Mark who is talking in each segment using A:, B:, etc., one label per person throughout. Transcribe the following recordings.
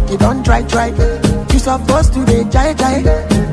A: work, you don't try. You supposed to be jai.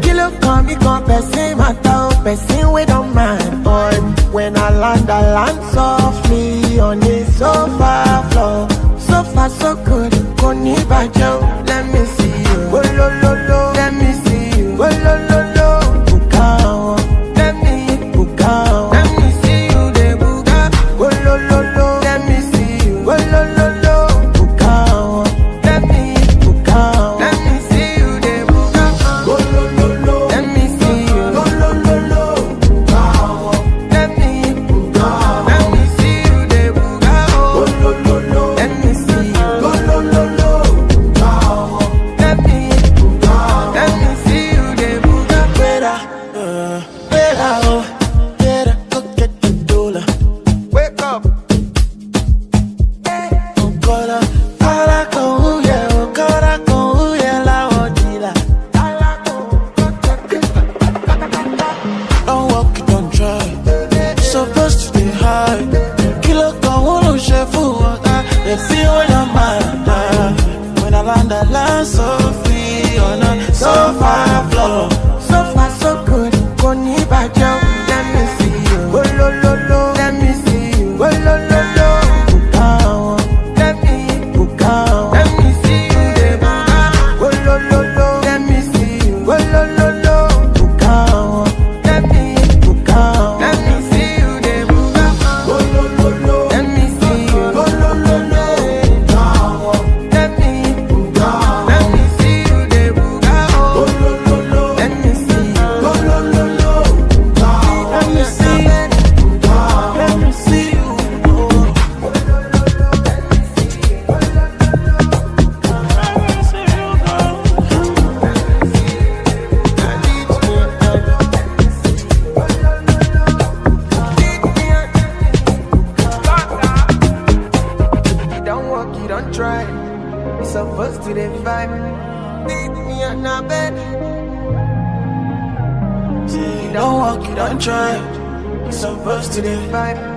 A: Kilo come, me come, person matter, person we don't mind, boy. When I land softly on the sofa floor. So far so good, koni bajo. Let me see you, oh lo lo lo. Let me see you, oh lo lo lo. Bukao, let me bukao. Let me see you, de buka, oh lo lo lo. Let me see you, oh lo lo lo. Bukao, let me bukao. Let me see you, de buka, oh lo lo lo. Let me see you, oh lo lo lo. Bukao, let me bukao. Let me see you, de buka, oh lo lo lo. Let me see you, oh lo lo lo. Bukao, let me bukao. Let me see you, de buka. Better, go get the dollar. Wake up. Don't walk, you don't try. Supposed to be high. Kilo con uno chef water. They feel when I'm mad. When I land so free on a sofa floor. So far so good, koni bajo. Let me see you, oh lo lo lo. Let me see you, oh lo lo lo. Bukao, let me bukao. Let me see you, de buka, oh lo lo lo. Let me see you, oh lo lo lo. Bukao, let me bukao. Let me see you, de buka, oh lo lo lo. Let me see you, oh lo lo lo. Bukao, let me bukao. Let me see you, de buka, oh lo lo lo. Let me see you, oh lo lo lo. Bukao, let me see you, bukao. Let me see you, oh. You don't walk, you don't try. You supposed to the vibe. Need me on the bed. You don't walk, you don't try. You supposed to the vibe.